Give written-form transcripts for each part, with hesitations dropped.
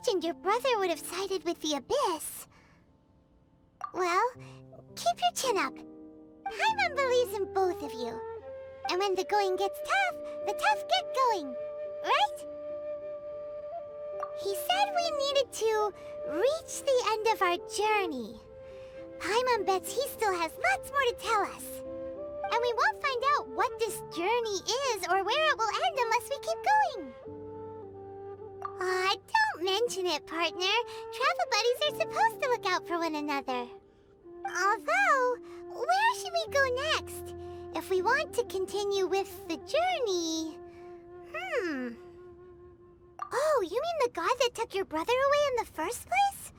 imagined your brother would have sided with the Abyss. Well, keep your chin up. Paimon believes in both of you. And when the going gets tough, the tough get going, right? He said we needed to reach the end of our journey. Paimon bets he still has lots more to tell us. And we won't find out what this journey is or where it will end unless we keep going. Aw, don't mention it, partner. Travel buddies are supposed to look out for one another. Although, where should we go next? If we want to continue with the journey... Oh, you mean the god that took your brother away in the first place?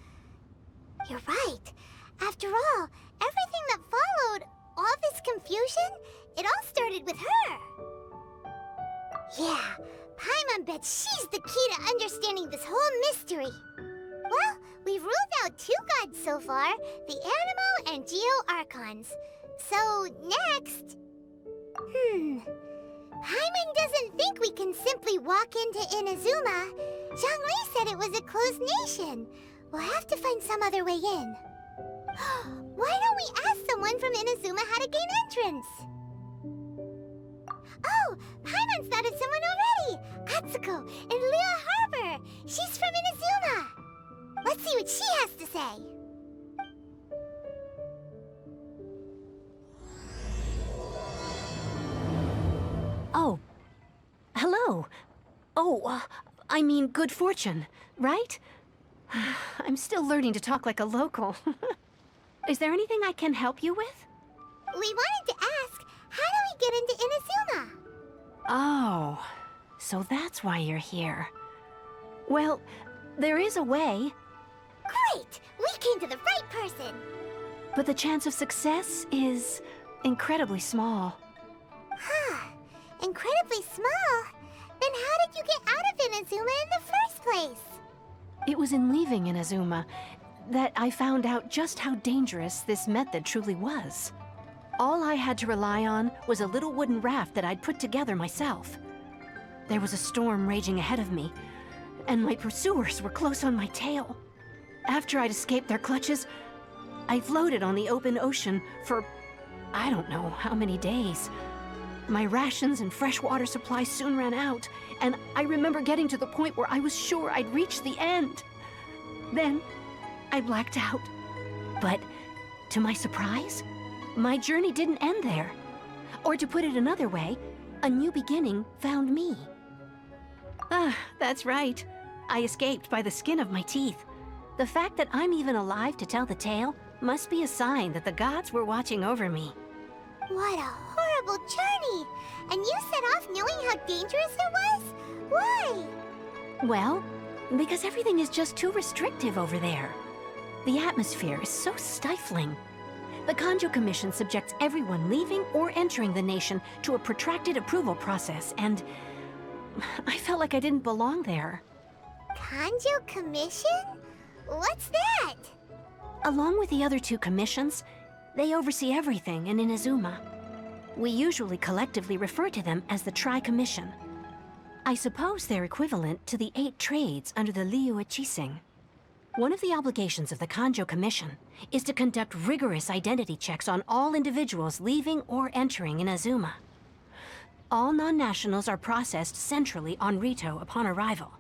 You're right. After all, everything that followed, all this confusion, it all started with her. Yeah, Paimon bets she's the key to understanding this whole mystery. Well, we've ruled out 2 gods so far, the Animo and Geo Archons. So, next... Paimon doesn't think we can simply walk into Inazuma. Zhongli said it was a closed nation. We'll have to find some other way in. Why don't we ask someone from Inazuma how to gain entrance? Oh, Paimon's thought of someone already! Atsuko in Liyue Harbor! She's from Inazuma! Let's see what she has to say. Oh. Hello. Oh, I mean good fortune, right? I'm still learning to talk like a local. Is there anything I can help you with? We wanted to ask, how do we get into Inazuma? Oh, so that's why you're here. Well, there is a way. Great! We came to the right person! But the chance of success is incredibly small. Huh. Incredibly small? Then how did you get out of Inazuma in the first place? It was in leaving Inazuma that I found out just how dangerous this method truly was. All I had to rely on was a little wooden raft that I'd put together myself. There was a storm raging ahead of me, and my pursuers were close on my tail. After I'd escaped their clutches, I floated on the open ocean for I don't know how many days. My rations and fresh water supply soon ran out, and I remember getting to the point where I was sure I'd reached the end. Then, I blacked out. But, to my surprise, my journey didn't end there. Or to put it another way, a new beginning found me. That's right. I escaped by the skin of my teeth. The fact that I'm even alive to tell the tale must be a sign that the gods were watching over me. What a horrible journey! And you set off knowing how dangerous it was? Why? Well, because everything is just too restrictive over there. The atmosphere is so stifling. The Kanjo Commission subjects everyone leaving or entering the nation to a protracted approval process, and I felt like I didn't belong there. Kanjo Commission? What's that? Along with the other 2 commissions, they oversee everything in Inazuma. We usually collectively refer to them as the Tri-Commission. I suppose they're equivalent to the 8 trades under the Liyue Chising. One of the obligations of the Kanjo Commission is to conduct rigorous identity checks on all individuals leaving or entering Inazuma. All non-nationals are processed centrally on Rito upon arrival.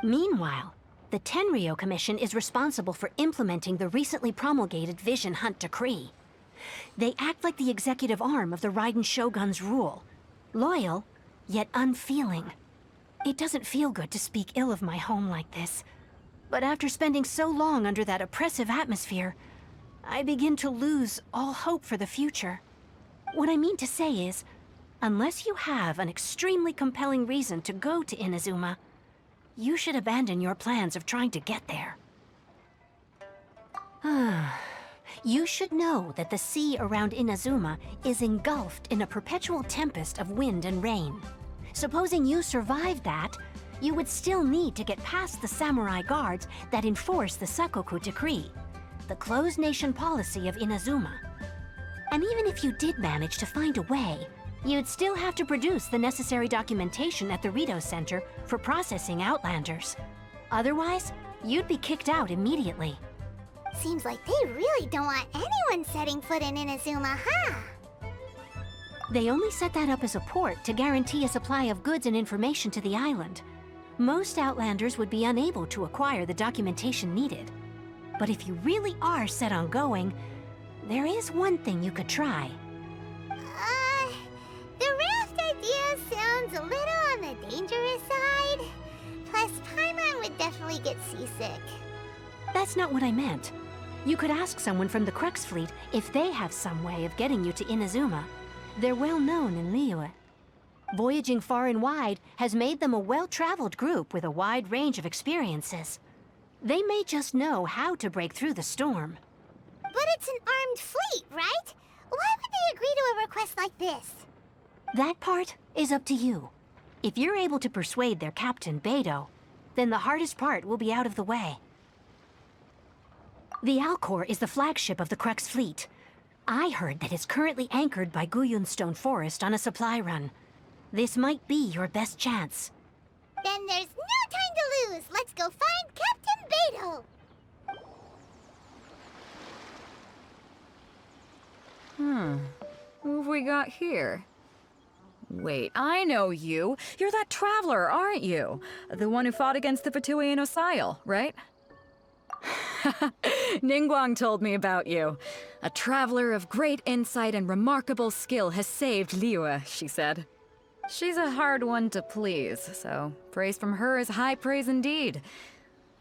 Meanwhile, the Tenryo Commission is responsible for implementing the recently promulgated Vision Hunt Decree. They act like the executive arm of the Raiden Shogun's rule. Loyal, yet unfeeling. It doesn't feel good to speak ill of my home like this. But after spending so long under that oppressive atmosphere, I begin to lose all hope for the future. What I mean to say is, unless you have an extremely compelling reason to go to Inazuma, you should abandon your plans of trying to get there. You should know that the sea around Inazuma is engulfed in a perpetual tempest of wind and rain. Supposing you survived that, you would still need to get past the samurai guards that enforce the Sakoku Decree, the closed nation policy of Inazuma. And even if you did manage to find a way, you'd still have to produce the necessary documentation at the Rito Center for processing Outlanders. Otherwise, you'd be kicked out immediately. Seems like they really don't want anyone setting foot in Inazuma, huh? They only set that up as a port to guarantee a supply of goods and information to the island. Most Outlanders would be unable to acquire the documentation needed. But if you really are set on going, there is one thing you could try. The raft idea sounds a little on the dangerous side. Plus, Paimon would definitely get seasick. That's not what I meant. You could ask someone from the Crux fleet if they have some way of getting you to Inazuma. They're well known in Liyue. Voyaging far and wide has made them a well-traveled group with a wide range of experiences. They may just know how to break through the storm. But it's an armed fleet, right? Why would they agree to a request like this? That part is up to you. If you're able to persuade their captain, Beidou, then the hardest part will be out of the way. The Alcor is the flagship of the Crux fleet. I heard that it's currently anchored by Guyunstone Forest on a supply run. This might be your best chance. Then there's no time to lose. Let's go find Captain Beidou. Who have we got here? Wait, I know you. You're that traveler, aren't you? The one who fought against the Fatui and Osile, right? Ningguang told me about you. A traveler of great insight and remarkable skill has saved Liyue, she said. She's a hard one to please, so praise from her is high praise indeed.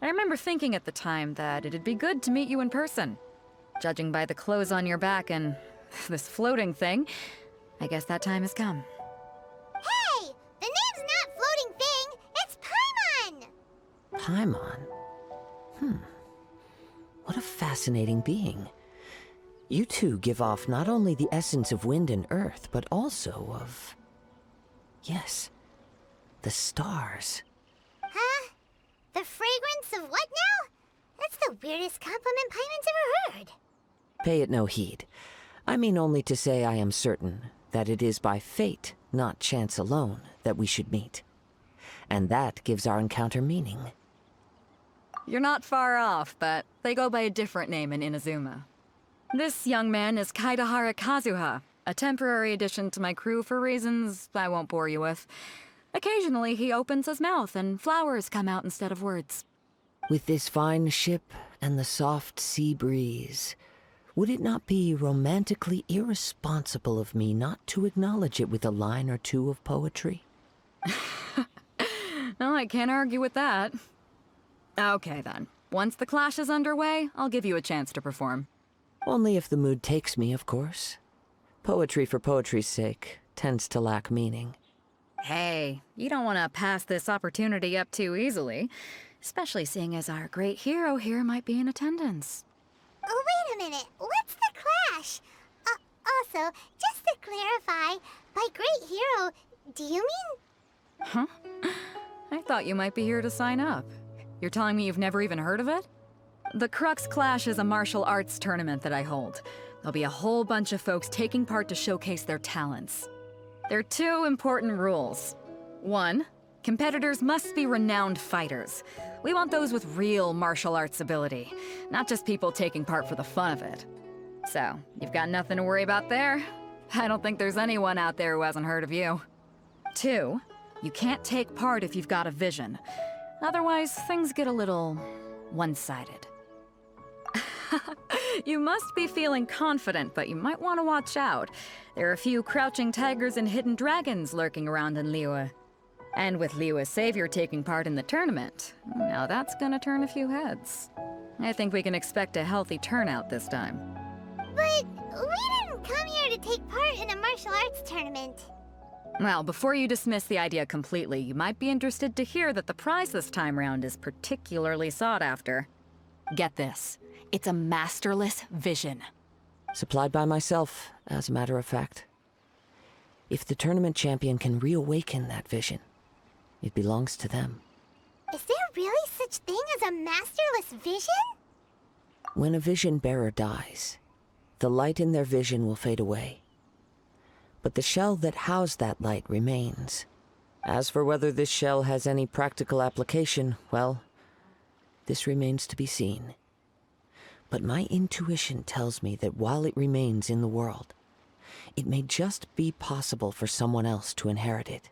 I remember thinking at the time that it'd be good to meet you in person. Judging by the clothes on your back and this floating thing, I guess that time has come. Hey! The name's not Floating Thing, it's Paimon! Paimon? What a fascinating being. You two give off not only the essence of wind and earth, but also of... yes, the stars. Huh? The fragrance of what now? That's the weirdest compliment Paimon's ever heard. Pay it no heed. I mean only to say I am certain that it is by fate, not chance alone, that we should meet. And that gives our encounter meaning. You're not far off, but they go by a different name in Inazuma. This young man is Kazuha, a temporary addition to my crew for reasons I won't bore you with. Occasionally he opens his mouth and flowers come out instead of words. With this fine ship and the soft sea breeze, would it not be romantically irresponsible of me not to acknowledge it with a line or two of poetry? No, I can't argue with that. Okay then. Once the clash is underway, I'll give you a chance to perform. Only if the mood takes me, of course. Poetry for poetry's sake tends to lack meaning. Hey, you don't want to pass this opportunity up too easily, especially seeing as our great hero here might be in attendance. Oh, wait a minute. What's the clash? Also, just to clarify, by great hero, do you mean... Huh? I thought you might be here to sign up. You're telling me you've never even heard of it? The Crux Clash is a martial arts tournament that I hold. There'll be a whole bunch of folks taking part to showcase their talents. There are two important rules. One, competitors must be renowned fighters. We want those with real martial arts ability, not just people taking part for the fun of it. So, you've got nothing to worry about there. I don't think there's anyone out there who hasn't heard of you. Two, you can't take part if you've got a vision. Otherwise, things get a little one-sided. You must be feeling confident, but you might want to watch out. There are a few crouching tigers and hidden dragons lurking around in Liyue. And with Liyue's savior taking part in the tournament, now that's gonna turn a few heads. I think we can expect a healthy turnout this time. But we didn't come here to take part in a martial arts tournament. Well, before you dismiss the idea completely, you might be interested to hear that the prize this time round is particularly sought after. Get this. It's a masterless vision. Supplied by myself, as a matter of fact. If the tournament champion can reawaken that vision, it belongs to them. Is there really such thing as a masterless vision? When a vision bearer dies, the light in their vision will fade away. But the shell that housed that light remains. As for whether this shell has any practical application, well, this remains to be seen. But my intuition tells me that while it remains in the world, it may just be possible for someone else to inherit it.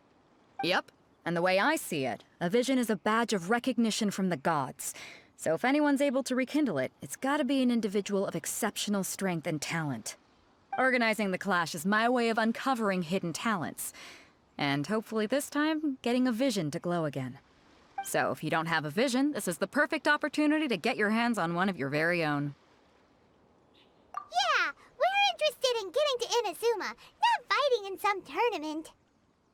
Yep. And the way I see it, a vision is a badge of recognition from the gods. So if anyone's able to rekindle it, it's gotta be an individual of exceptional strength and talent. Organizing the clash is my way of uncovering hidden talents. And hopefully this time, getting a vision to glow again. So if you don't have a vision, this is the perfect opportunity to get your hands on one of your very own. Yeah, we're interested in getting to Inazuma, not fighting in some tournament.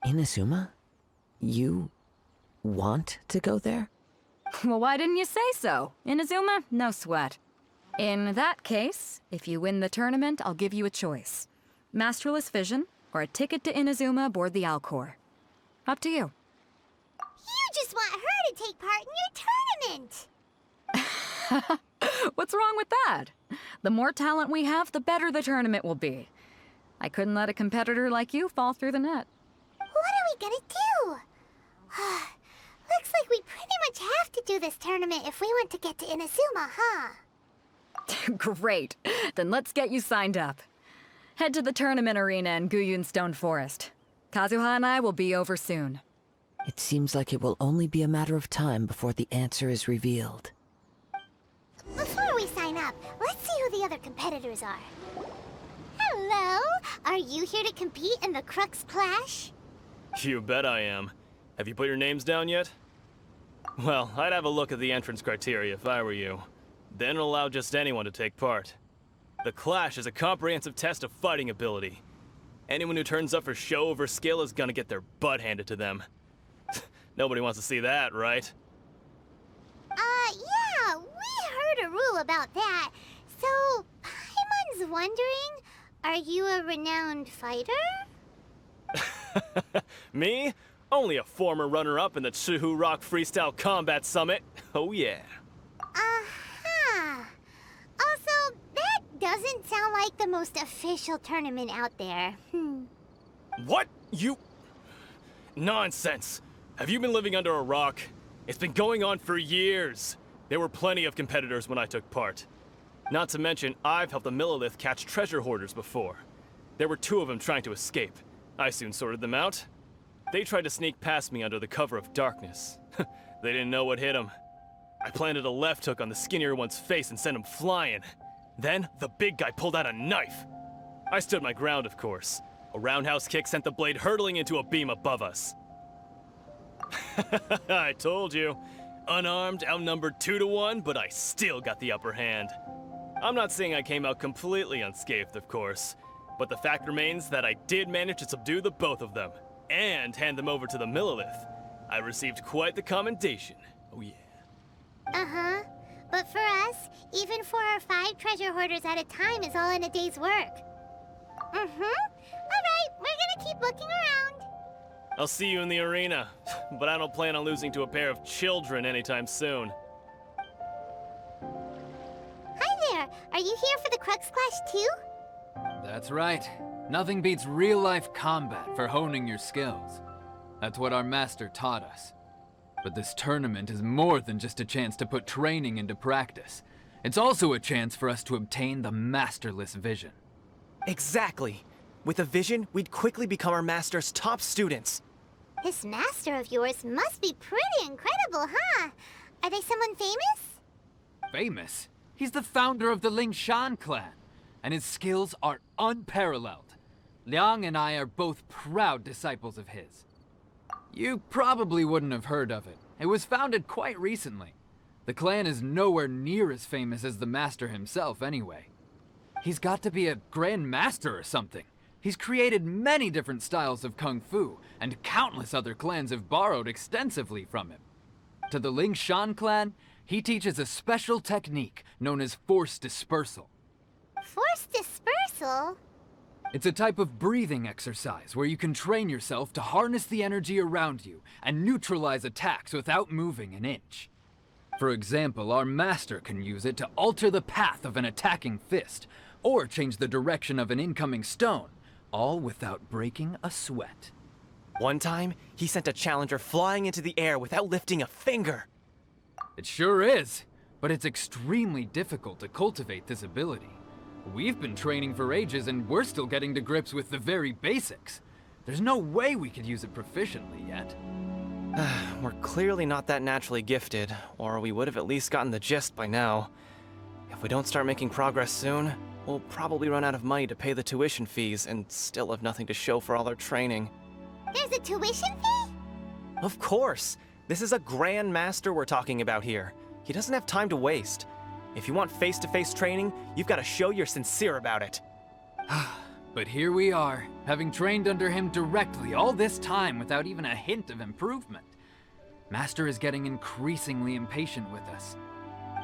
Inazuma? You want to go there? Well, why didn't you say so? Inazuma? No sweat. In that case, if you win the tournament, I'll give you a choice. Masterless Vision, or a ticket to Inazuma aboard the Alcor. Up to you. You just want her to take part in your tournament! What's wrong with that? The more talent we have, the better the tournament will be. I couldn't let a competitor like you fall through the net. What are we gonna do? Looks like we pretty much have to do this tournament if we want to get to Inazuma, huh? Great. Then let's get you signed up. Head to the tournament arena in Guyun Stone Forest. Kazuha and I will be over soon. It seems like it will only be a matter of time before the answer is revealed. Before we sign up, let's see who the other competitors are. Hello! Are you here to compete in the Crux Clash? You bet I am. Have you put your names down yet? Well, I'd have a look at the entrance criteria if I were you. Then allow just anyone to take part. The Clash is a comprehensive test of fighting ability. Anyone who turns up for show over skill is gonna get their butt handed to them. Nobody wants to see that, right? Yeah, we heard a rule about that. So, Paimon's wondering, are you a renowned fighter? Me? Only a former runner-up in the Chihu Rock Freestyle Combat Summit. Oh yeah. Uh-huh. Also, that doesn't sound like the most official tournament out there. What? You... Nonsense. Have you been living under a rock? It's been going on for years. There were plenty of competitors when I took part. Not to mention, I've helped the Millilith catch treasure hoarders before. There were 2 of them trying to escape. I soon sorted them out. They tried to sneak past me under the cover of darkness. They didn't know what hit them. I planted a left hook on the skinnier one's face and sent him flying. Then, the big guy pulled out a knife. I stood my ground, of course. A roundhouse kick sent the blade hurtling into a beam above us. I told you. Unarmed, outnumbered 2 to 1, but I still got the upper hand. I'm not saying I came out completely unscathed, of course. But the fact remains that I did manage to subdue the both of them, and hand them over to the Millilith. I received quite the commendation. Oh yeah. Uh-huh. But for us, even 4 or 5 treasure hoarders at a time is all in a day's work. Alright, we're gonna keep looking around. I'll see you in the arena, but I don't plan on losing to a pair of children anytime soon. Hi there, are you here for the Crux Clash too? That's right. Nothing beats real-life combat for honing your skills. That's what our master taught us. But this tournament is more than just a chance to put training into practice. It's also a chance for us to obtain the Masterless Vision. Exactly. With a vision, we'd quickly become our master's top students. This master of yours must be pretty incredible, huh? Are they someone famous? Famous? He's the founder of the Lingshan clan, and his skills are unparalleled. Liang and I are both proud disciples of his. You probably wouldn't have heard of it. It was founded quite recently. The clan is nowhere near as famous as the master himself, anyway. He's got to be a grand master or something. He's created many different styles of kung fu, and countless other clans have borrowed extensively from him. To the Lingshan clan, he teaches a special technique known as force dispersal. Force dispersal? It's a type of breathing exercise where you can train yourself to harness the energy around you and neutralize attacks without moving an inch. For example, our master can use it to alter the path of an attacking fist, or change the direction of an incoming stone, all without breaking a sweat. One time, he sent a challenger flying into the air without lifting a finger. It sure is. but it's extremely difficult to cultivate this ability. We've been training for ages and we're still getting to grips with the very basics. There's no way we could use it proficiently yet. We're clearly not that naturally gifted, or we would have at least gotten the gist by now. If we don't start making progress soon, we'll probably run out of money to pay the tuition fees and still have nothing to show for all our training. There's a tuition fee? Of course! This is a Grand Master we're talking about here. He doesn't have time to waste. If you want face-to-face training, you've got to show you're sincere about it. But here we are, having trained under him directly all this time without even a hint of improvement. Master is getting increasingly impatient with us.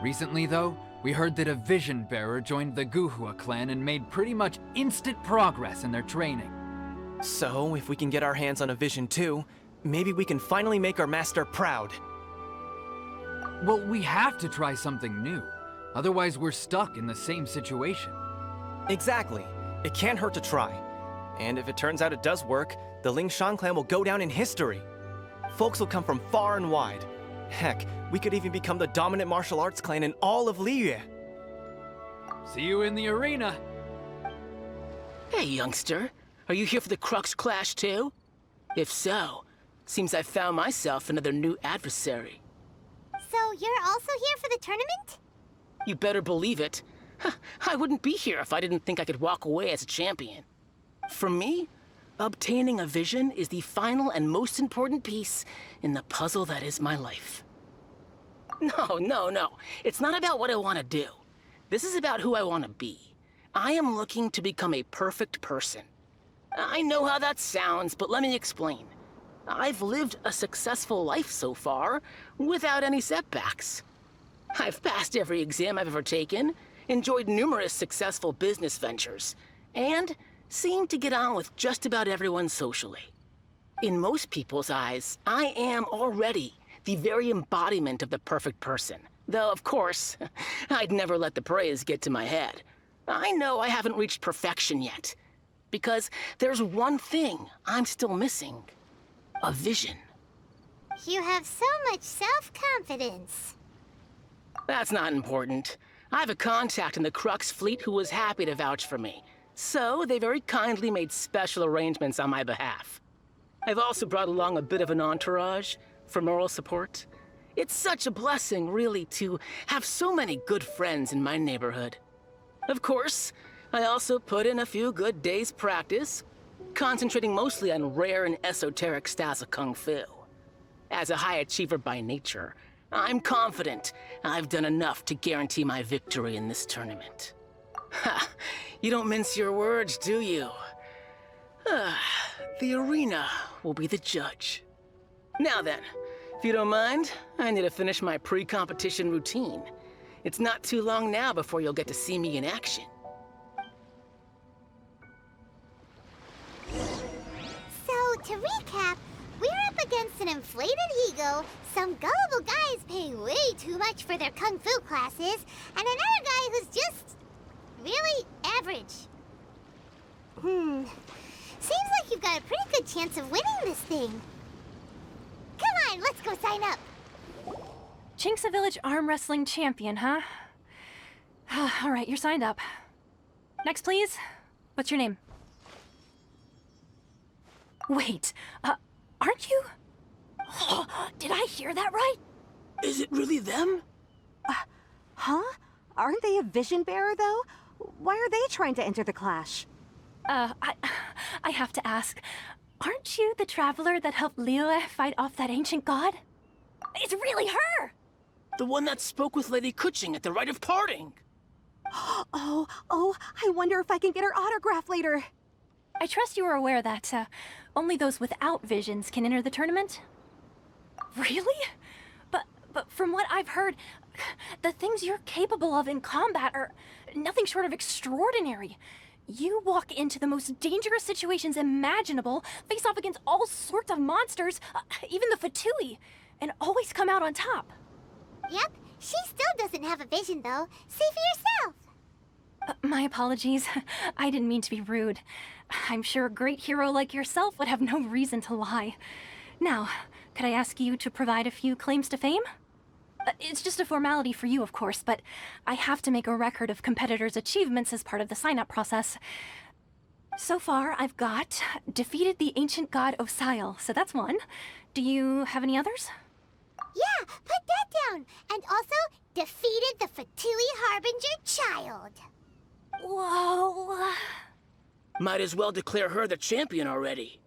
Recently, though, we heard that a Vision Bearer joined the Kazuha clan and made pretty much instant progress in their training. So, if we can get our hands on a Vision too, maybe we can finally make our master proud. Well, we have to try something new. Otherwise, we're stuck in the same situation. Exactly. It can't hurt to try. And if it turns out it does work, the Lingshan clan will go down in history. Folks will come from far and wide. Heck, we could even become the dominant martial arts clan in all of Liyue. See you in the arena. Hey, youngster. Are you here for the Crux clash too? If so, seems I found myself another new adversary. So you're also here for the tournament? You better believe it. I wouldn't be here if I didn't think I could walk away as a champion. For me, obtaining a vision is the final and most important piece in the puzzle that is my life. No. It's not about what I want to do. This is about who I want to be. I am looking to become a perfect person. I know how that sounds, but let me explain. I've lived a successful life so far, without any setbacks. I've passed every exam I've ever taken, enjoyed numerous successful business ventures, and seemed to get on with just about everyone socially. In most people's eyes, I am already the very embodiment of the perfect person. Though, of course, I'd never let the praise get to my head. I know I haven't reached perfection yet, because there's one thing I'm still missing. A vision. You have so much self-confidence. That's not important. I have a contact in the Crux fleet who was happy to vouch for me, so they very kindly made special arrangements on my behalf. I've also brought along a bit of an entourage for moral support. It's such a blessing, really, to have so many good friends in my neighborhood. Of course, I also put in a few good days' practice, concentrating mostly on rare and esoteric styles of Kung Fu. As a high achiever by nature, I'm confident I've done enough to guarantee my victory in this tournament. Ha! You don't mince your words, do you? The arena will be the judge. Now then, if you don't mind, I need to finish my pre-competition routine. It's not too long now before you'll get to see me in action. So, to recap, we're up against an inflated ego, some gullible guys paying way too much for their kung fu classes, and another guy who's just really average. Seems like you've got a pretty good chance of winning this thing. Come on, let's go sign up. Chinksa Village Arm Wrestling Champion, huh? All right, you're signed up. Next, please. What's your name? Wait, aren't you? Did I hear that right? Is it really them? Huh? Aren't they a vision bearer, though? Why are they trying to enter the clash? I have to ask, aren't you the traveler that helped Liyue fight off that ancient god? It's really her! The one that spoke with Lady Kuching at the rite of parting. Oh, I wonder if I can get her autograph later. I trust you are aware that, only those without visions can enter the tournament? Really? But from what I've heard, the things you're capable of in combat are nothing short of extraordinary. You walk into the most dangerous situations imaginable, face off against all sorts of monsters, even the Fatui, and always come out on top. Yep, she still doesn't have a vision, though. See for yourself. My apologies. I didn't mean to be rude. I'm sure a great hero like yourself would have no reason to lie. Now, could I ask you to provide a few claims to fame? It's just a formality for you, of course, but I have to make a record of competitors' achievements as part of the sign-up process. So far, I've got defeated the ancient god Osail, so that's one. Do you have any others? Yeah, put that down. And also, defeated the Fatui Harbinger child. Whoa. Might as well declare her the champion already.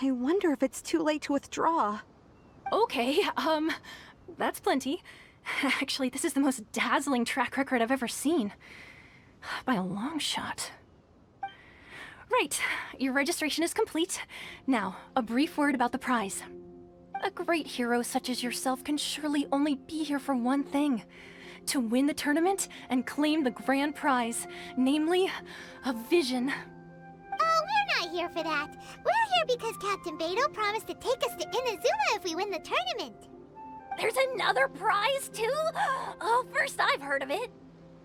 I wonder if it's too late to withdraw. Okay, that's plenty. Actually, this is the most dazzling track record I've ever seen. By a long shot. Right, your registration is complete. Now, a brief word about the prize. A great hero such as yourself can surely only be here for one thing. To win the tournament and claim the grand prize, namely, a vision. Oh, we're not here for that. We're here because Captain Beidou promised to take us to Inazuma if we win the tournament. There's another prize, too? Oh, first I've heard of it.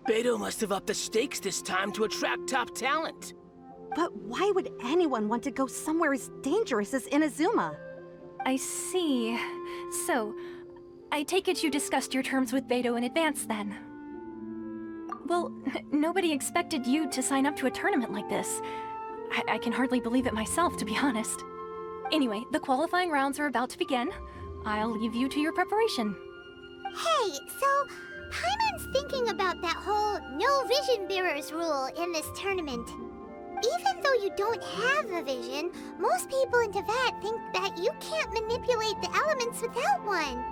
Beidou must have upped the stakes this time to attract top talent. But why would anyone want to go somewhere as dangerous as Inazuma? I see. So, I take it you discussed your terms with Beidou in advance, then? Well, nobody expected you to sign up to a tournament like this. I can hardly believe it myself, to be honest. Anyway, the qualifying rounds are about to begin. I'll leave you to your preparation. Hey, so Paimon's thinking about that whole no vision bearers rule in this tournament. Even though you don't have a vision, most people in Teyvat think that you can't manipulate the elements without one.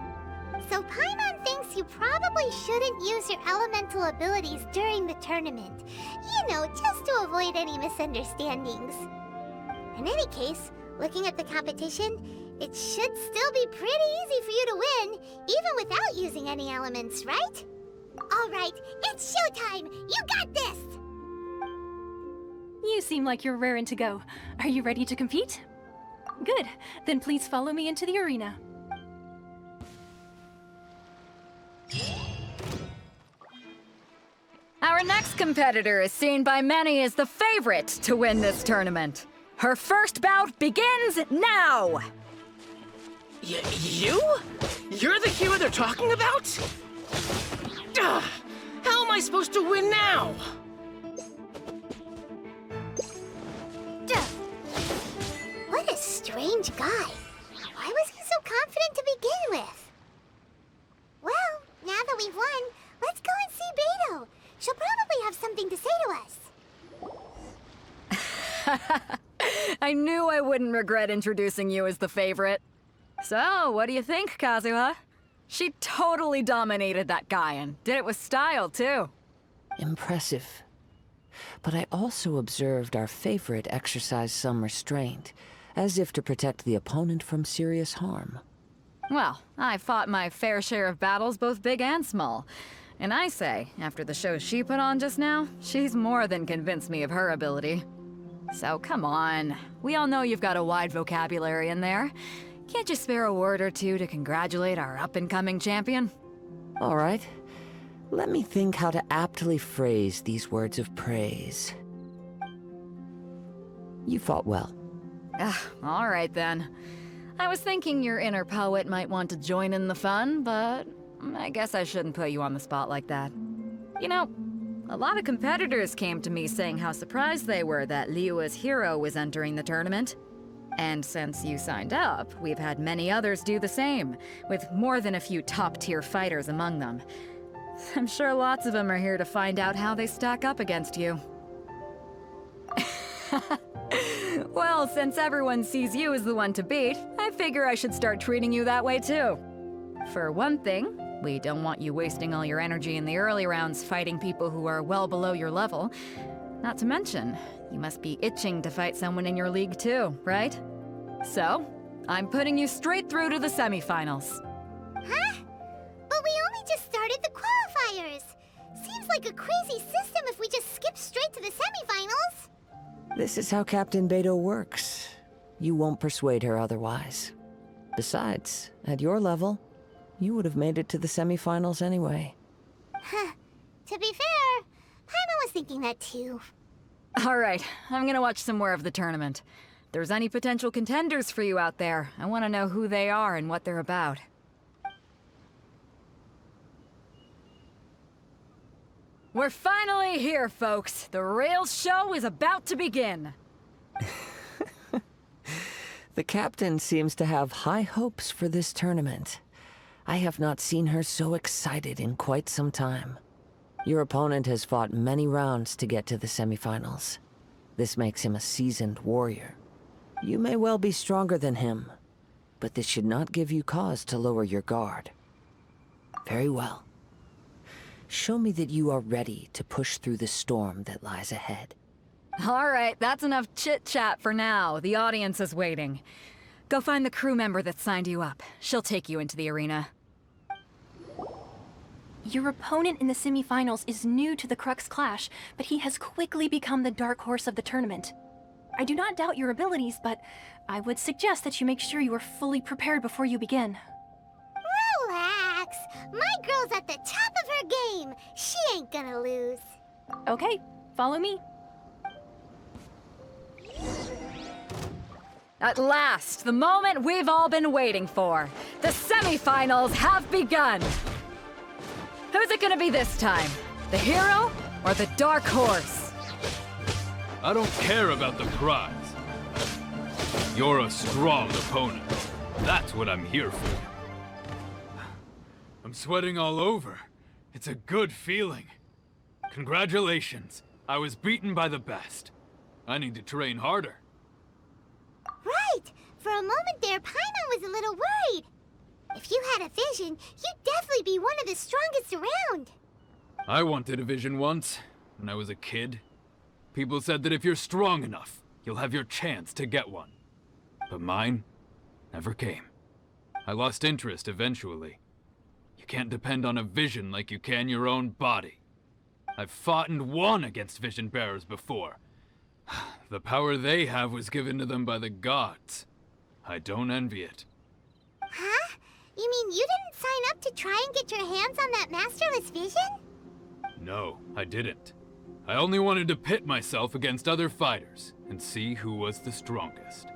So Paimon thinks you probably shouldn't use your elemental abilities during the tournament. You know, just to avoid any misunderstandings. In any case, looking at the competition, it should still be pretty easy for you to win, even without using any elements, right? All right, it's showtime! You got this! You seem like you're raring to go. Are you ready to compete? Good. Then please follow me into the arena. Our next competitor is seen by many as the favorite to win this tournament. Her first bout begins now! You? You're the hero they're talking about? Ugh, how am I supposed to win now? Duh. What a strange guy. Why was he so confident to begin with? Well, now that we've won, let's go and see Beidou. She'll probably have something to say to us. I knew I wouldn't regret introducing you as the favorite. So, what do you think, Kazuha? She totally dominated that guy and did it with style, too. Impressive. But I also observed our favorite exercise some restraint, as if to protect the opponent from serious harm. Well, I fought my fair share of battles, both big and small. And I say, after the show she put on just now, she's more than convinced me of her ability. So come on, we all know you've got a wide vocabulary in there. Can't you spare a word or two to congratulate our up-and-coming champion? All right. Let me think how to aptly phrase these words of praise. You fought well. All right then. I was thinking your inner poet might want to join in the fun, but I guess I shouldn't put you on the spot like that. You know, a lot of competitors came to me saying how surprised they were that Liyue's hero was entering the tournament. And since you signed up, we've had many others do the same, with more than a few top-tier fighters among them. I'm sure lots of them are here to find out how they stack up against you. Well, since everyone sees you as the one to beat, I figure I should start treating you that way too. For one thing, we don't want you wasting all your energy in the early rounds fighting people who are well below your level. Not to mention, you must be itching to fight someone in your league too, right? So, I'm putting you straight through to the semifinals. Huh? But we only just started the qualifiers. Seems like a crazy system if we just skip straight to the semifinals. This is how Captain Beidou works. You won't persuade her otherwise. Besides, at your level, you would have made it to the semifinals anyway. Huh. To be fair, Paimon was thinking that too. Alright, I'm gonna watch some more of the tournament. If there's any potential contenders for you out there, I want to know who they are and what they're about. We're finally here, folks. The real show is about to begin. The captain seems to have high hopes for this tournament. I have not seen her so excited in quite some time. Your opponent has fought many rounds to get to the semifinals. This makes him a seasoned warrior. You may well be stronger than him, but this should not give you cause to lower your guard. Very well. Show me that you are ready to push through the storm that lies ahead. All right, that's enough chit-chat for now. The audience is waiting. Go find the crew member that signed you up. She'll take you into the arena. Your opponent in the semifinals is new to the Crux clash, but he has quickly become the dark horse of the tournament. I do not doubt your abilities, but I would suggest that you make sure you are fully prepared before you begin. Relax. My girl's at the top of her game. She ain't gonna lose. Okay, follow me. At last, the moment we've all been waiting for. The semifinals have begun. Who's it gonna be this time? The hero or the dark horse? I don't care about the prize. You're a strong opponent. That's what I'm here for. I'm sweating all over. It's a good feeling. Congratulations. I was beaten by the best. I need to train harder. Right. For a moment there, Paimon was a little worried. If you had a vision, you'd definitely be one of the strongest around. I wanted a vision once, when I was a kid. People said that if you're strong enough, you'll have your chance to get one. But mine never came. I lost interest eventually. You can't depend on a vision like you can your own body. I've fought and won against vision bearers before. The power they have was given to them by the gods. I don't envy it. Huh? You mean you didn't sign up to try and get your hands on that masterless vision? No, I didn't. I only wanted to pit myself against other fighters and see who was the strongest.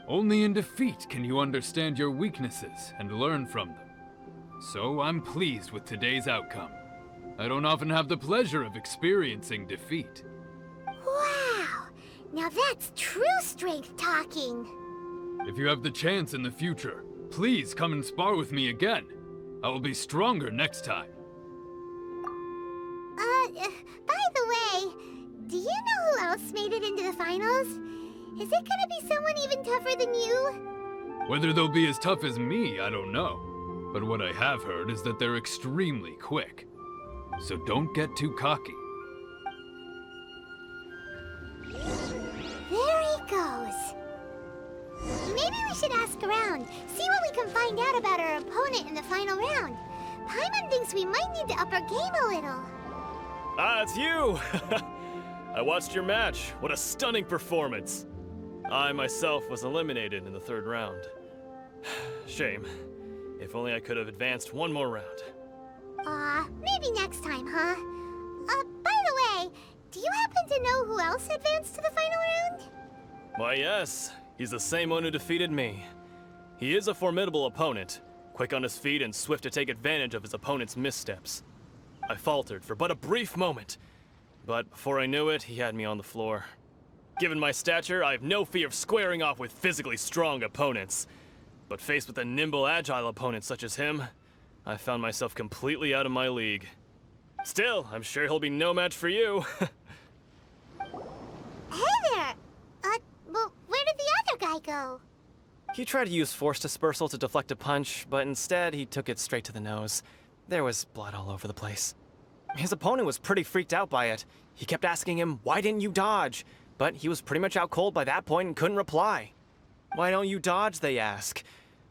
Only in defeat can you understand your weaknesses and learn from them. So I'm pleased with today's outcome. I don't often have the pleasure of experiencing defeat. Wow! Now that's true strength talking. If you have the chance in the future, please come and spar with me again. I will be stronger next time. By the way, do you know who else made it into the finals? Is it gonna be someone even tougher than you? Whether they'll be as tough as me, I don't know. But what I have heard is that they're extremely quick. So don't get too cocky. There he goes. Maybe we should ask around, see what we can find out about our opponent in the final round. Paimon thinks we might need to up our game a little. Ah, it's you! I watched your match. What a stunning performance. I myself was eliminated in the third round. Shame. If only I could have advanced one more round. Maybe next time, huh? By the way, do you happen to know who else advanced to the final round? Why, yes. He's the same one who defeated me. He is a formidable opponent, quick on his feet and swift to take advantage of his opponent's missteps. I faltered for but a brief moment, but before I knew it, he had me on the floor. Given my stature, I have no fear of squaring off with physically strong opponents. But faced with a nimble, agile opponent such as him, I found myself completely out of my league. Still, I'm sure he'll be no match for you. Hey there! Well, where did the other guy go? He tried to use force dispersal to deflect a punch, but instead he took it straight to the nose. There was blood all over the place. His opponent was pretty freaked out by it. He kept asking him, "Why didn't you dodge?" But he was pretty much out cold by that point and couldn't reply. "Why don't you dodge?" they ask.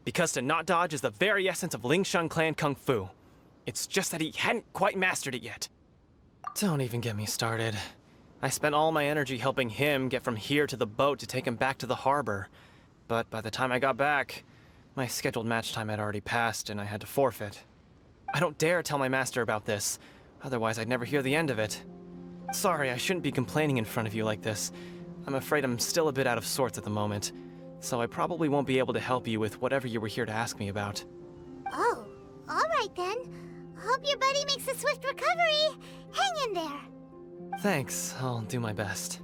Because to not dodge is the very essence of Lingshan clan kung fu. It's just that he hadn't quite mastered it yet. Don't even get me started. I spent all my energy helping him get from here to the boat to take him back to the harbor. But by the time I got back, my scheduled match time had already passed and I had to forfeit. I don't dare tell my master about this, otherwise I'd never hear the end of it. Sorry, I shouldn't be complaining in front of you like this. I'm afraid I'm still a bit out of sorts at the moment, so I probably won't be able to help you with whatever you were here to ask me about. Oh, all right then. Hope your buddy makes a swift recovery. Hang in there. Thanks, I'll do my best.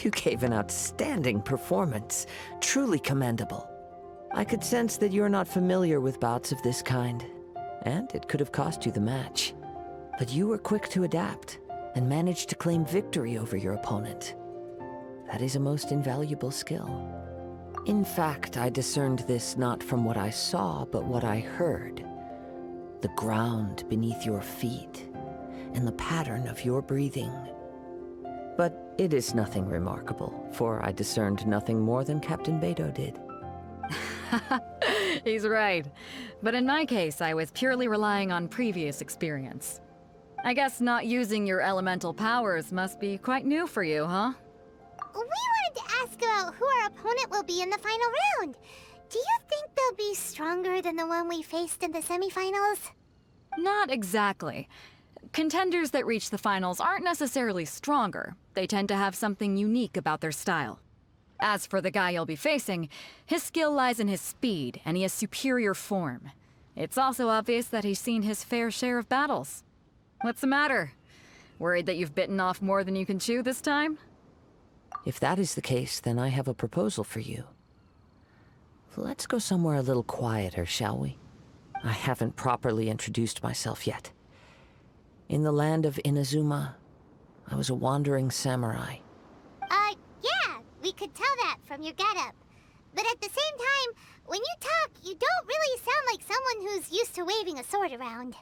You gave an outstanding performance. Truly commendable. I could sense that you're not familiar with bouts of this kind, and it could have cost you the match. But you were quick to adapt, and managed to claim victory over your opponent. That is a most invaluable skill. In fact, I discerned this not from what I saw, but what I heard. The ground beneath your feet, and the pattern of your breathing. But it is nothing remarkable, for I discerned nothing more than Captain Beidou did. He's right. But in my case, I was purely relying on previous experience. I guess not using your elemental powers must be quite new for you, huh? We wanted to ask about who our opponent will be in the final round. Do you think they'll be stronger than the one we faced in the semifinals? Not exactly. Contenders that reach the finals aren't necessarily stronger. They tend to have something unique about their style. As for the guy you'll be facing, his skill lies in his speed, and he has superior form. It's also obvious that he's seen his fair share of battles. What's the matter? Worried that you've bitten off more than you can chew this time? If that is the case, then I have a proposal for you. Let's go somewhere a little quieter, shall we? I haven't properly introduced myself yet. In the land of Inazuma, I was a wandering samurai. Yeah, we could tell that from your getup. But at the same time, when you talk, you don't really sound like someone who's used to waving a sword around.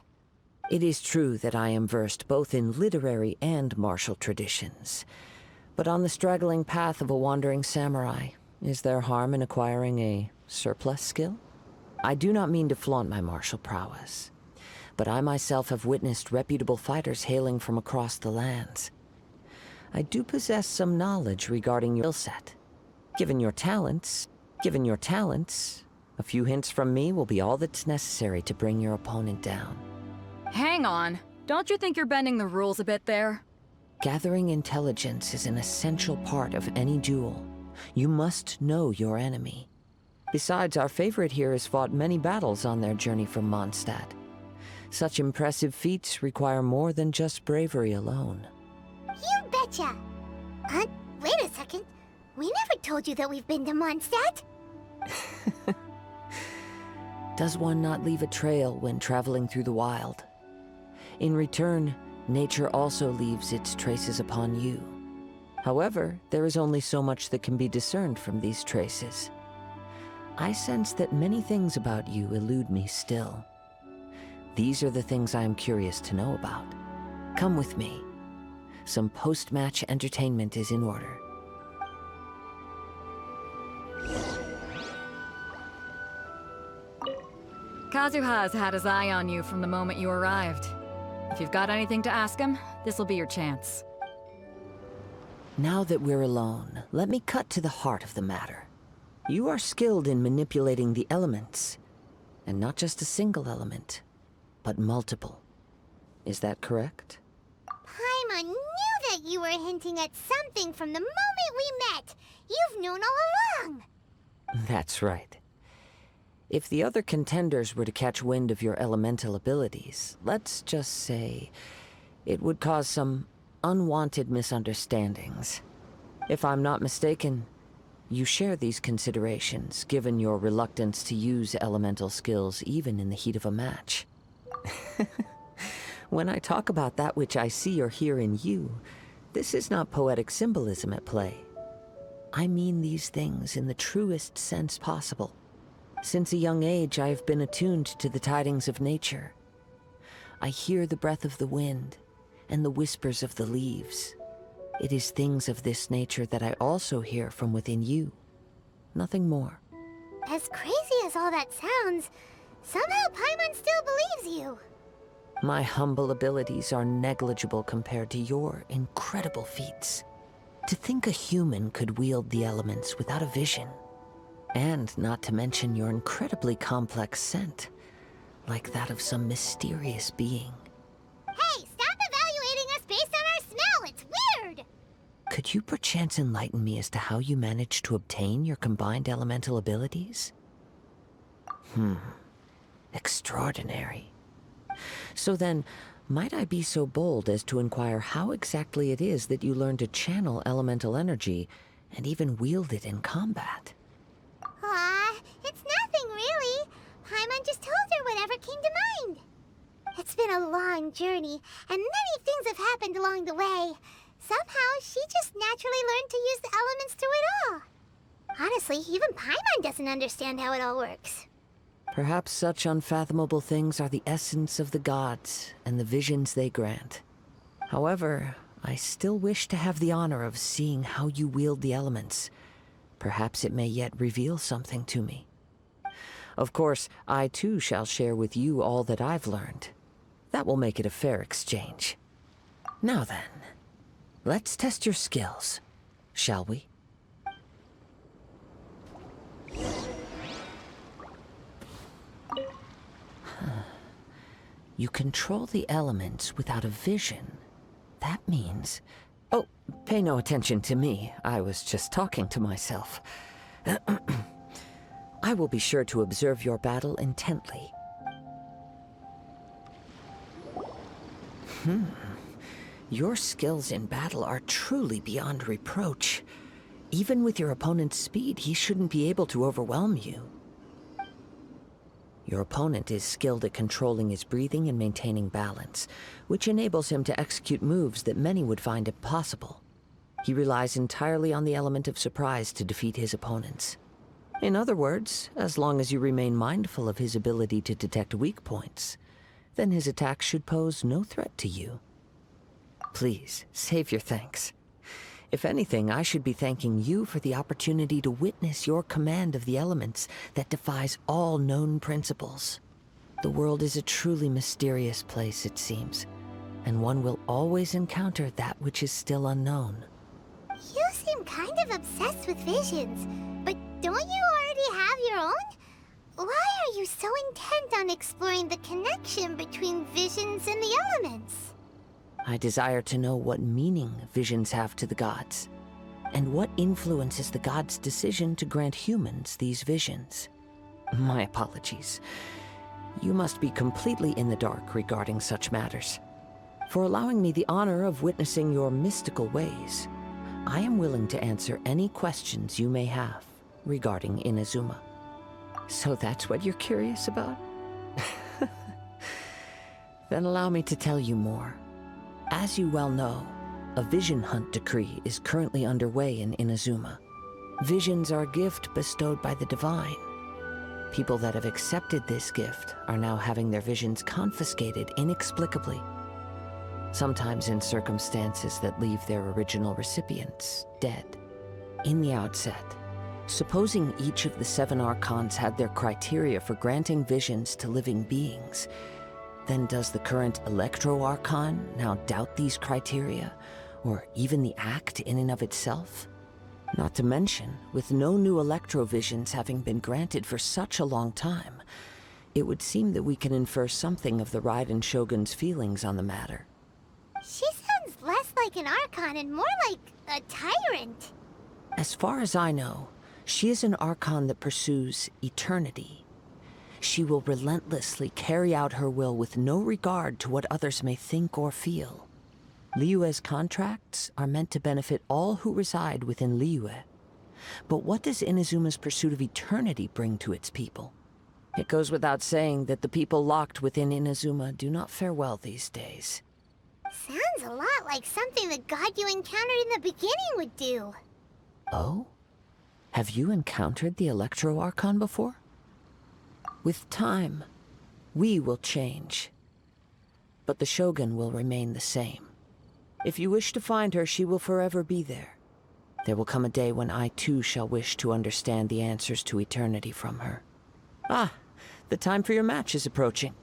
It is true that I am versed both in literary and martial traditions. But on the straggling path of a wandering samurai, is there harm in acquiring a surplus skill? I do not mean to flaunt my martial prowess, but I myself have witnessed reputable fighters hailing from across the lands. I do possess some knowledge regarding your skill set. Given your talents, a few hints from me will be all that's necessary to bring your opponent down. Hang on. Don't you think you're bending the rules a bit there? Gathering intelligence is an essential part of any duel. You must know your enemy. Besides, our favorite here has fought many battles on their journey from Mondstadt. Such impressive feats require more than just bravery alone. You betcha! Wait a second. We never told you that we've been to Mondstadt. Does one not leave a trail when traveling through the wild? In return, nature also leaves its traces upon you. However, there is only so much that can be discerned from these traces. I sense that many things about you elude me still. These are the things I am curious to know about. Come with me. Some post-match entertainment is in order. Kazuha has had his eye on you from the moment you arrived. If you've got anything to ask him, this'll be your chance. Now that we're alone, let me cut to the heart of the matter. You are skilled in manipulating the elements, and not just a single element, but multiple. Is that correct? Paimon knew that you were hinting at something from the moment we met. You've known all along. That's right. If the other contenders were to catch wind of your elemental abilities, let's just say, it would cause some unwanted misunderstandings. If I'm not mistaken, you share these considerations, given your reluctance to use elemental skills even in the heat of a match. When I talk about that which I see or hear in you, this is not poetic symbolism at play. I mean these things in the truest sense possible. Since a young age, I have been attuned to the tidings of nature. I hear the breath of the wind and the whispers of the leaves. It is things of this nature that I also hear from within you. Nothing more. As crazy as all that sounds, somehow Paimon still believes you. My humble abilities are negligible compared to your incredible feats. To think a human could wield the elements without a vision. And not to mention your incredibly complex scent, like that of some mysterious being. Hey, stop evaluating us based on our smell! It's weird! Could you perchance enlighten me as to how you managed to obtain your combined elemental abilities? Extraordinary. So then, might I be so bold as to inquire how exactly it is that you learn to channel elemental energy and even wield it in combat? Aw, it's nothing really. Paimon just told her whatever came to mind. It's been a long journey, and many things have happened along the way. Somehow, she just naturally learned to use the elements through it all. Honestly, even Paimon doesn't understand how it all works. Perhaps such unfathomable things are the essence of the gods and the visions they grant. However, I still wish to have the honor of seeing how you wield the elements. Perhaps it may yet reveal something to me. Of course, I too shall share with you all that I've learned. That will make it a fair exchange. Now then, let's test your skills, shall we? You control the elements without a vision. That means... Oh, pay no attention to me. I was just talking to myself. I will be sure to observe your battle intently. Your skills in battle are truly beyond reproach. Even with your opponent's speed, he shouldn't be able to overwhelm you. Your opponent is skilled at controlling his breathing and maintaining balance, which enables him to execute moves that many would find impossible. He relies entirely on the element of surprise to defeat his opponents. In other words, as long as you remain mindful of his ability to detect weak points, then his attack should pose no threat to you. Please, save your thanks. If anything, I should be thanking you for the opportunity to witness your command of the elements that defies all known principles. The world is a truly mysterious place, it seems, and one will always encounter that which is still unknown. You seem kind of obsessed with visions, but don't you already have your own? Why are you so intent on exploring the connection between visions and the elements? I desire to know what meaning visions have to the gods, and what influences the gods' decision to grant humans these visions. My apologies. You must be completely in the dark regarding such matters. For allowing me the honor of witnessing your mystical ways, I am willing to answer any questions you may have regarding Inazuma. So that's what you're curious about? Then allow me to tell you more. As you well know, a vision hunt decree is currently underway in Inazuma. Visions are a gift bestowed by the divine. People that have accepted this gift are now having their visions confiscated inexplicably, sometimes in circumstances that leave their original recipients dead. In the outset, supposing each of the 7 Archons had their criteria for granting visions to living beings, then does the current Electro-Archon now doubt these criteria, or even the act in and of itself? Not to mention, with no new Electro-Visions having been granted for such a long time, it would seem that we can infer something of the Raiden Shogun's feelings on the matter. She sounds less like an Archon and more like a tyrant. As far as I know, she is an Archon that pursues eternity. She will relentlessly carry out her will with no regard to what others may think or feel. Liyue's contracts are meant to benefit all who reside within Liyue. But what does Inazuma's pursuit of eternity bring to its people? It goes without saying that the people locked within Inazuma do not fare well these days. Sounds a lot like something the god you encountered in the beginning would do. Oh? Have you encountered the Electro-Archon before? With time, we will change. But the Shogun will remain the same. If you wish to find her, she will forever be there. There will come a day when I too shall wish to understand the answers to eternity from her. Ah, the time for your match is approaching.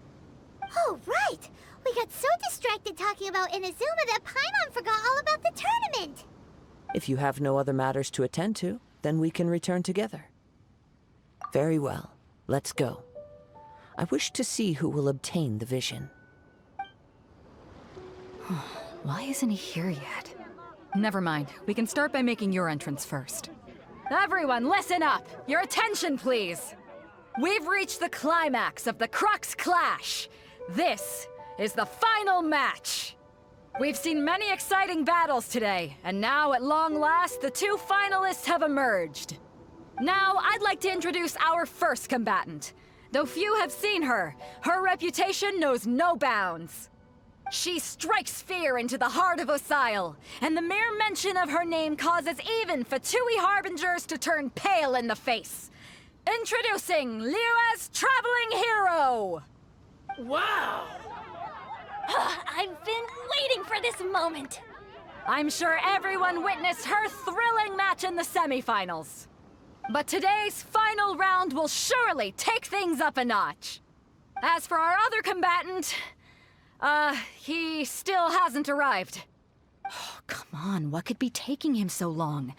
Oh, right! We got so distracted talking about Inazuma that Paimon forgot all about the tournament! If you have no other matters to attend to, then we can return together. Very well, let's go. I wish to see who will obtain the vision. Why isn't he here yet? Never mind. We can start by making your entrance first. Everyone, listen up! Your attention, please! We've reached the climax of the Crux clash! This is the final match. We've seen many exciting battles today, and now at long last, the two finalists have emerged. Now, I'd like to introduce our first combatant. Though few have seen her, her reputation knows no bounds. She strikes fear into the heart of Osile, and the mere mention of her name causes even Fatui Harbingers to turn pale in the face. Introducing Liyue's Traveling Hero! Wow! I've been waiting for this moment. I'm sure everyone witnessed her thrilling match in the semifinals. But today's final round will surely take things up a notch. As for our other combatant, he still hasn't arrived. Oh, come on, what could be taking him so long?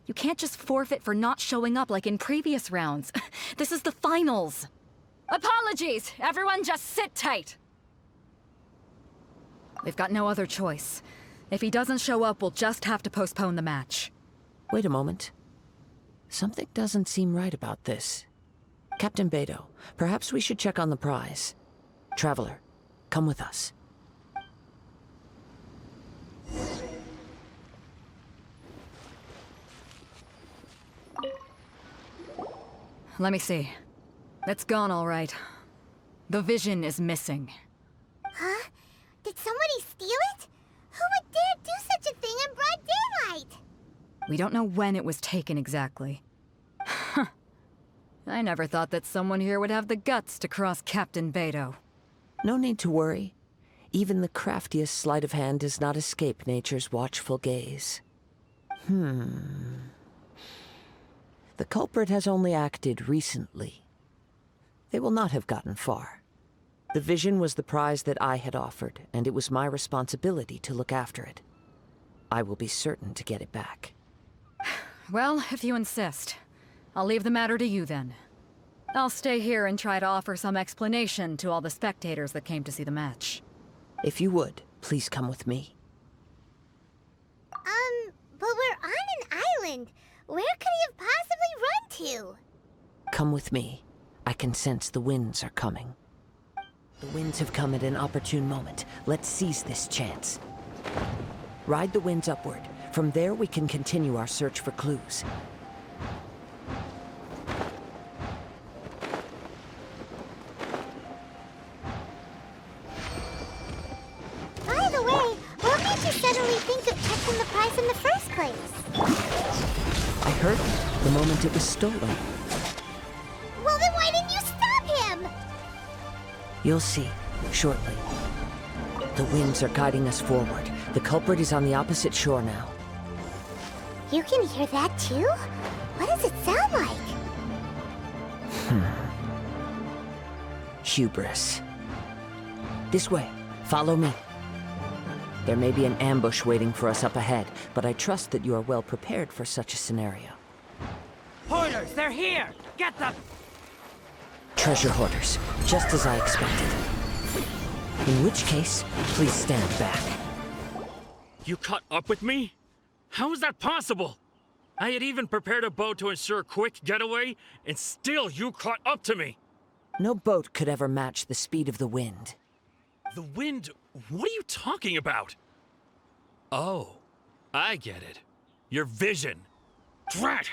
You can't just forfeit for not showing up like in previous rounds. This is the finals. Apologies, everyone just sit tight. We've got no other choice. If he doesn't show up, we'll just have to postpone the match. Wait a moment. Something doesn't seem right about this. Captain Beidou, perhaps we should check on the prize. Traveler, come with us. Let me see. It's gone all right. The vision is missing. Huh? Did somebody steal it? Who would dare do such a thing in broad daylight? We don't know when it was taken exactly. I never thought that someone here would have the guts to cross Captain Beidou. No need to worry. Even the craftiest sleight of hand does not escape nature's watchful gaze. The culprit has only acted recently. They will not have gotten far. The vision was the prize that I had offered, and it was my responsibility to look after it. I will be certain to get it back. Well, if you insist. I'll leave the matter to you then. I'll stay here and try to offer some explanation to all the spectators that came to see the match. If you would, please come with me. But we're on an island. Where could he have possibly run to? Come with me. I can sense the winds are coming. The winds have come at an opportune moment. Let's seize this chance. Ride the winds upward. From there, we can continue our search for clues. By the way, what made you suddenly think of checking the prize in the first place? I heard it the moment it was stolen. Well, then why didn't you stop him? You'll see, shortly. The winds are guiding us forward. The culprit is on the opposite shore now. You can hear that too? What does it sound like? Hubris. This way. Follow me. There may be an ambush waiting for us up ahead, but I trust that you are well prepared for such a scenario. Hoarders, they're here! Get them! Treasure hoarders, just as I expected. In which case, please stand back. You caught up with me? How is that possible? I had even prepared a boat to ensure a quick getaway, and still you caught up to me! No boat could ever match the speed of the wind. The wind? What are you talking about? Oh, I get it. Your vision. Drat!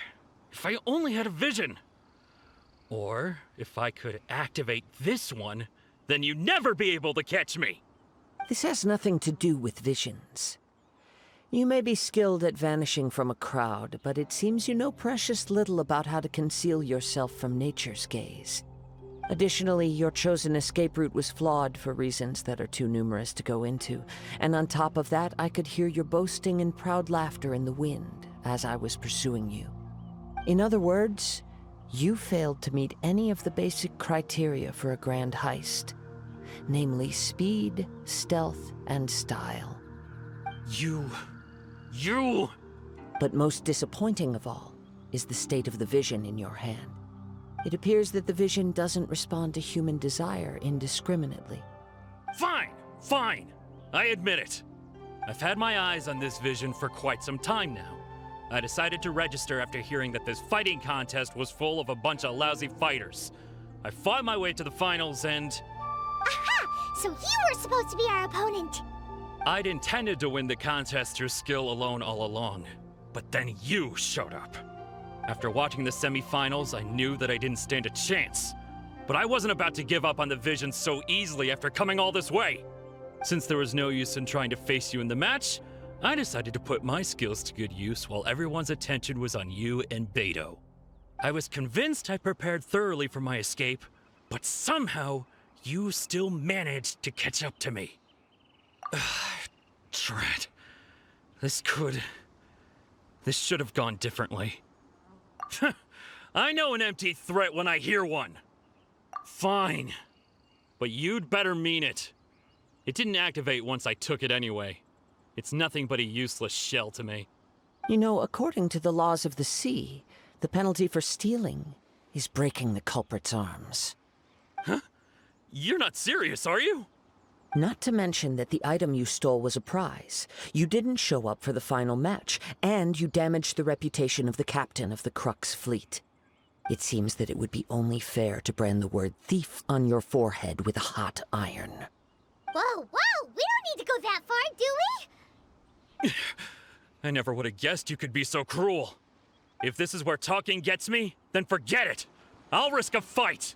If I only had a vision! Or, if I could activate this one, then you'd never be able to catch me! This has nothing to do with visions. You may be skilled at vanishing from a crowd, but it seems you know precious little about how to conceal yourself from nature's gaze. Additionally, your chosen escape route was flawed for reasons that are too numerous to go into, and on top of that, I could hear your boasting and proud laughter in the wind as I was pursuing you. In other words, you failed to meet any of the basic criteria for a grand heist, namely speed, stealth, and style. You... But most disappointing of all is the state of the vision in your hand. It appears that the vision doesn't respond to human desire indiscriminately. Fine! I admit it. I've had my eyes on this vision for quite some time now. I decided to register after hearing that this fighting contest was full of a bunch of lousy fighters. I fought my way to the finals and... Aha! So you were supposed to be our opponent. I'd intended to win the contest through skill alone all along, but then you showed up. After watching the semifinals, I knew that I didn't stand a chance. But I wasn't about to give up on the vision so easily after coming all this way. Since there was no use in trying to face you in the match, I decided to put my skills to good use while everyone's attention was on you and Beidou. I was convinced I prepared thoroughly for my escape, but somehow you still managed to catch up to me. Drat. This should have gone differently. I know an empty threat when I hear one. Fine. But you'd better mean it. It didn't activate once I took it anyway. It's nothing but a useless shell to me. You know, according to the laws of the sea, the penalty for stealing is breaking the culprit's arms. Huh? You're not serious, are you? Not to mention that the item you stole was a prize. You didn't show up for the final match, and you damaged the reputation of the captain of the Crux fleet. It seems that it would be only fair to brand the word thief on your forehead with a hot iron. Whoa, whoa! We don't need to go that far, do we? I never would have guessed you could be so cruel. If this is where talking gets me, then forget it. I'll risk a fight.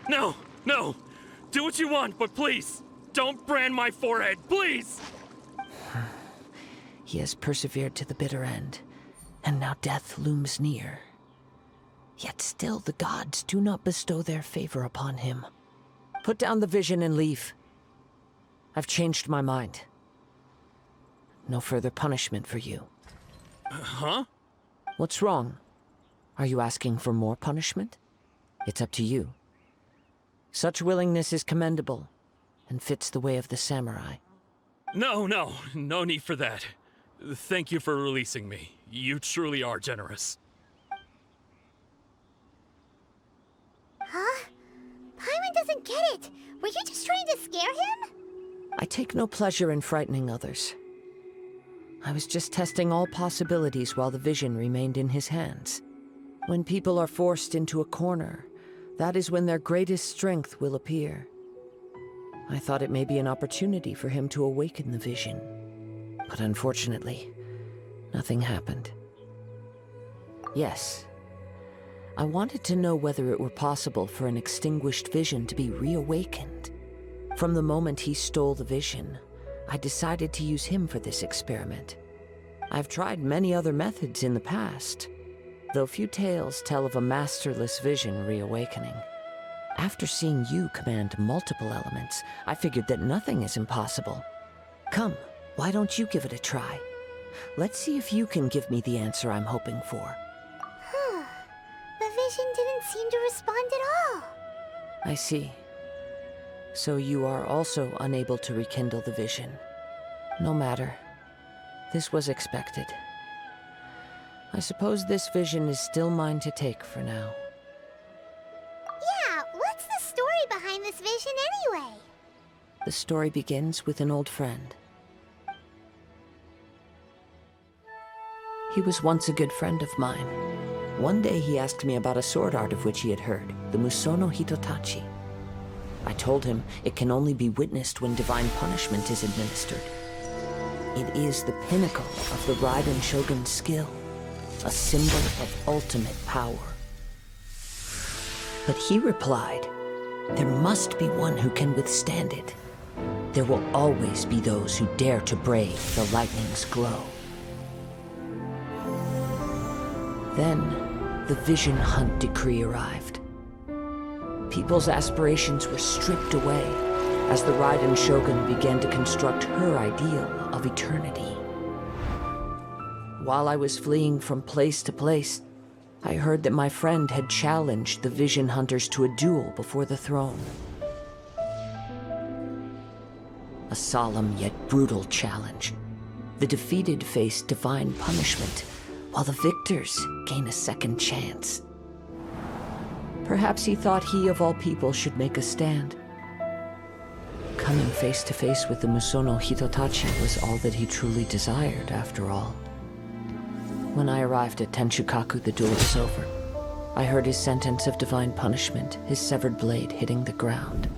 No, no. Do what you want, but please, don't brand my forehead, please! He has persevered to the bitter end, and now death looms near. Yet still the gods do not bestow their favor upon him. Put down the vision and leave. I've changed my mind. No further punishment for you. Huh? What's wrong? Are you asking for more punishment? It's up to you. Such willingness is commendable, and fits the way of the samurai. No need for that. Thank you for releasing me. You truly are generous. Huh? Paimon doesn't get it. Were you just trying to scare him? I take no pleasure in frightening others. I was just testing all possibilities while the vision remained in his hands. When people are forced into a corner, that is when their greatest strength will appear. I thought it may be an opportunity for him to awaken the vision. But unfortunately, nothing happened. Yes, I wanted to know whether it were possible for an extinguished vision to be reawakened. From the moment he stole the vision, I decided to use him for this experiment. I've tried many other methods in the past, though few tales tell of a masterless vision reawakening. After seeing you command multiple elements, I figured that nothing is impossible. Come, why don't you give it a try? Let's see if you can give me the answer I'm hoping for. The vision didn't seem to respond at all. I see. So you are also unable to rekindle the vision. No matter. This was expected. I suppose this vision is still mine to take for now. Yeah, what's the story behind this vision anyway? The story begins with an old friend. He was once a good friend of mine. One day he asked me about a sword art of which he had heard, the Musono Hitotachi. I told him it can only be witnessed when divine punishment is administered. It is the pinnacle of the Raiden Shogun's skill, a symbol of ultimate power. But he replied, there must be one who can withstand it. There will always be those who dare to brave the lightning's glow. Then, the Vision Hunt decree arrived. People's aspirations were stripped away as the Raiden Shogun began to construct her ideal of eternity. While I was fleeing from place to place, I heard that my friend had challenged the Vision Hunters to a duel before the throne. A solemn yet brutal challenge. The defeated face divine punishment, while the victors gain a second chance. Perhaps he thought he of all people should make a stand. Coming face to face with the Musono Hitotachi was all that he truly desired, after all. When I arrived at Tenshukaku, the duel was over. I heard his sentence of divine punishment, his severed blade hitting the ground.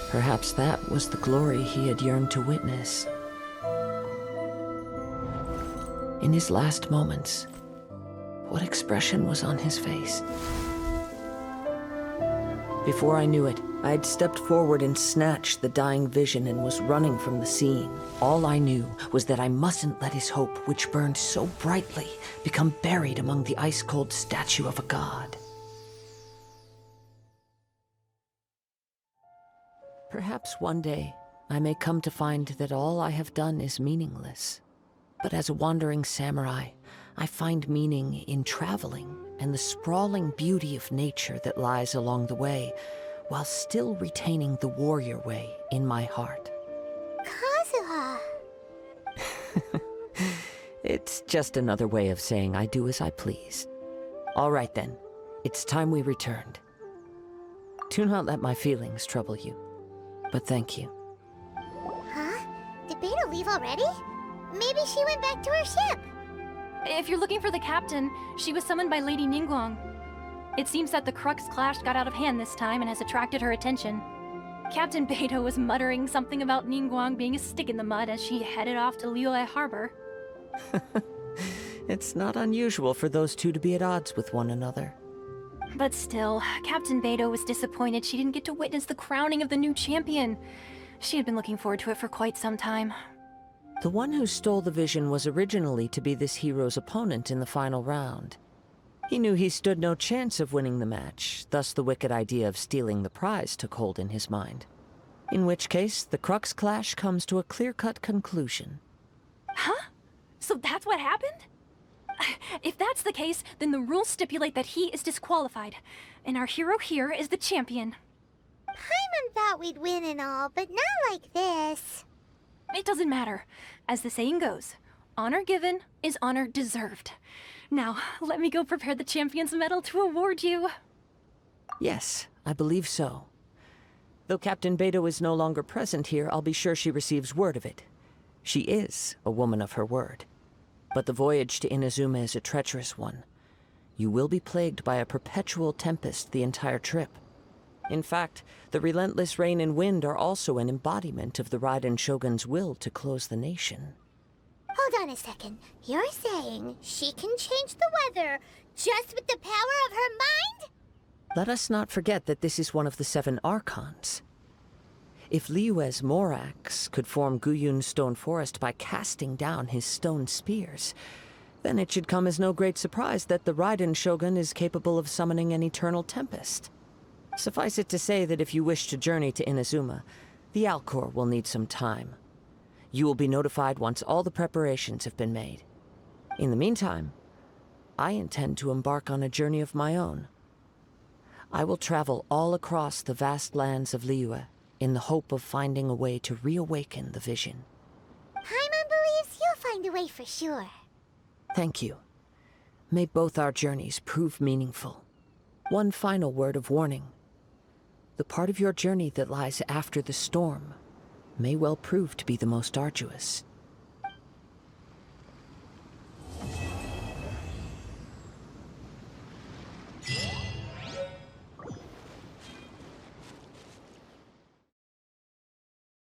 Perhaps that was the glory he had yearned to witness. In his last moments, what expression was on his face? Before I knew it, I had stepped forward and snatched the dying vision and was running from the scene. All I knew was that I mustn't let his hope, which burned so brightly, become buried among the ice-cold statue of a god. Perhaps one day, I may come to find that all I have done is meaningless. But as a wandering samurai, I find meaning in traveling and the sprawling beauty of nature that lies along the way, while still retaining the warrior way in my heart. Kazuha! It's just another way of saying I do as I please. All right then, it's time we returned. Do not let my feelings trouble you, but thank you. Huh? Did Beidou leave already? Maybe she went back to her ship. If you're looking for the captain, she was summoned by Lady Ningguang. It seems that the Crux clash got out of hand this time and has attracted her attention. Captain Beidou was muttering something about Ningguang being a stick in the mud as she headed off to Liyue Harbor. It's not unusual for those two to be at odds with one another. But still, Captain Beidou was disappointed she didn't get to witness the crowning of the new champion. She had been looking forward to it for quite some time. The one who stole the vision was originally to be this hero's opponent in the final round. He knew he stood no chance of winning the match, thus the wicked idea of stealing the prize took hold in his mind. In which case, the Crux clash comes to a clear-cut conclusion. Huh? So that's what happened? If that's the case, then the rules stipulate that he is disqualified, and our hero here is the champion. Paimon thought we'd win and all, but not like this. It doesn't matter. As the saying goes, honor given is honor deserved. Now, let me go prepare the champion's medal to award you. Yes, I believe so. Though Captain Beidou is no longer present here, I'll be sure she receives word of it. She is a woman of her word. But the voyage to Inazuma is a treacherous one. You will be plagued by a perpetual tempest the entire trip. In fact, the relentless rain and wind are also an embodiment of the Raiden Shogun's will to close the nation. Hold on a second. You're saying she can change the weather just with the power of her mind? Let us not forget that this is one of the 7 Archons. If Liyue's Morax could form Guyun's stone forest by casting down his stone spears, then it should come as no great surprise that the Raiden Shogun is capable of summoning an eternal tempest. Suffice it to say that if you wish to journey to Inazuma, the Alcor will need some time. You will be notified once all the preparations have been made. In the meantime, I intend to embark on a journey of my own. I will travel all across the vast lands of Liyue in the hope of finding a way to reawaken the vision. Paimon believes you'll find a way for sure. Thank you. May both our journeys prove meaningful. One final word of warning. The part of your journey that lies after the storm may well prove to be the most arduous.